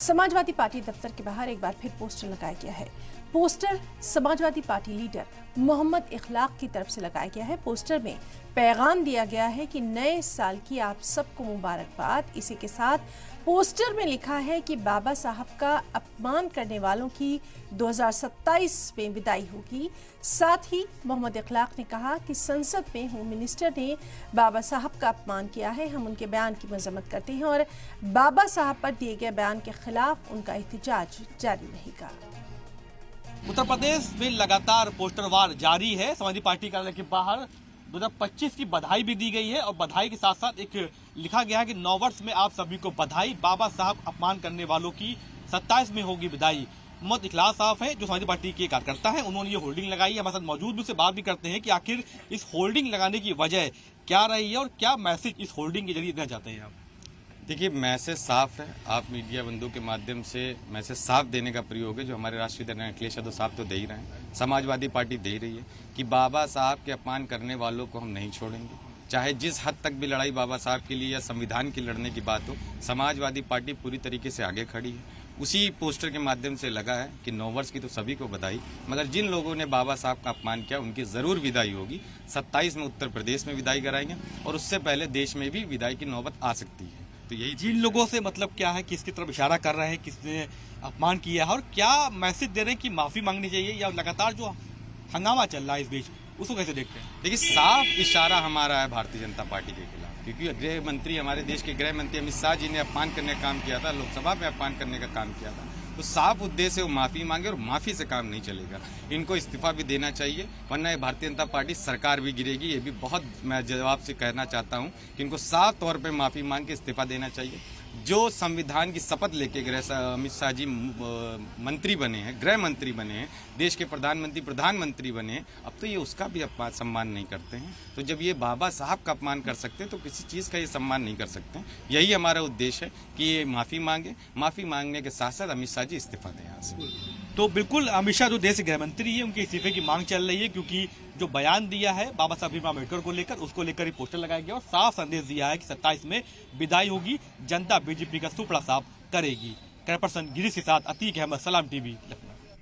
Samajwadi party दफ्तर के बाहर एक बार फिर पोस्टर लगाया गया है। Poster Samajwadi party leader Mohammad Ikhlaq की तरफ से लगाया गया है। पोस्टर में पैगाम दिया गया है कि नए साल की आप सबको मुबारकबाद। इसी के साथ पोस्टर में लिखा है कि बाबा साहब का अपमान करने वालों की 2027 में विदाई होगी। साथ ही मोहम्मद इखलाक ने कहा कि संसद में होम मिनिस्टर ने बाबा साहब का अपमान किया है। हम उनके बयान की मजम्मत करते हैं और बाबा साहब पर दिए गए बयान के खिलाफ उनका एहतजाज जारी रहेगा। उत्तर प्रदेश में लगातार पोस्टर वार जारी है। समाजवादी पार्टी कार्यालय के बाहर 2025 की बधाई भी दी गई है और बधाई के साथ साथ एक लिखा गया है कि नव वर्ष में आप सभी को बधाई, बाबा साहब अपमान करने वालों की 27 में होगी विदाई। मोहम्मद इखलाक साहब हैं जो समाजवादी पार्टी के कार्यकर्ता हैं, उन्होंने ये होर्डिंग लगाई है। हमारे साथ मौजूद भी, उससे बात भी करते हैं कि आखिर इस होर्डिंग लगाने की वजह क्या रही है और क्या मैसेज इस होर्डिंग के जरिए देना चाहते हैं आप। देखिए, मैसेज साफ है। आप मीडिया बंधु के माध्यम से मैसेज साफ देने का प्रयोग है जो हमारे राष्ट्रीय अध्यक्ष अखिलेश यादव साहब तो दे ही रहे हैं, समाजवादी पार्टी दे रही है कि बाबा साहब के अपमान करने वालों को हम नहीं छोड़ेंगे। चाहे जिस हद तक भी लड़ाई बाबा साहब के लिए या संविधान की लड़ने की बात हो, समाजवादी पार्टी पूरी तरीके से आगे खड़ी है। उसी पोस्टर के माध्यम से लगा है कि नव वर्ष की तो सभी को बधाई, मगर जिन लोगों ने बाबा साहब का अपमान किया उनकी जरूर विदाई होगी। 27 में उत्तर प्रदेश में विदाई कराएंगे और उससे पहले देश में भी विदाई की नौबत आ सकती है। तो यही जिन लोगों से मतलब क्या है, किसकी तरफ इशारा कर रहे हैं, किसने अपमान किया है और क्या मैसेज दे रहे हैं कि माफी मांगनी चाहिए या लगातार जो हंगामा चल रहा है इस बीच उसको कैसे देखते हैं। देखिए, साफ इशारा हमारा है भारतीय जनता पार्टी के खिलाफ, क्योंकि गृह मंत्री, हमारे देश के गृह मंत्री अमित शाह जी ने अपमान करने का काम किया था, लोकसभा में अपमान करने का काम किया था। तो साफ उद्देश्य वो माफी मांगे और माफी से काम नहीं चलेगा। इनको इस्तीफा भी देना चाहिए, वरना ये भारतीय जनता पार्टी सरकार भी गिरेगी। ये भी बहुत मैं जवाब से कहना चाहता हूँ कि इनको साफ तौर पे माफी मांग के इस्तीफा देना चाहिए। जो संविधान की शपथ लेके अमित शाह जी मंत्री बने हैं, गृह मंत्री बने हैं, देश के प्रधानमंत्री बने हैं, अब तो ये उसका भी सम्मान नहीं करते हैं। तो जब ये बाबा साहब का अपमान कर सकते हैं तो किसी चीज़ का ये सम्मान नहीं कर सकते हैं। यही हमारा उद्देश्य है कि ये माफ़ी मांगे, माफ़ी मांगने के साथ साथ अमित शाह जी इस्तीफा दें यहाँ से। तो बिल्कुल अमित शाह जो देश के गृह मंत्री है उनके इस्तीफे की मांग चल रही है, क्योंकि जो बयान दिया है बाबा साहब भीमराव अम्बेडकर को लेकर, उसको लेकर ही पोस्टर लगाया गया और साफ संदेश दिया है कि 27 में विदाई होगी, जनता बीजेपी का सुपड़ा साफ करेगी। कैमरा पर्सन गिरीश के साथ अतीक अहमद, सलाम टीवी।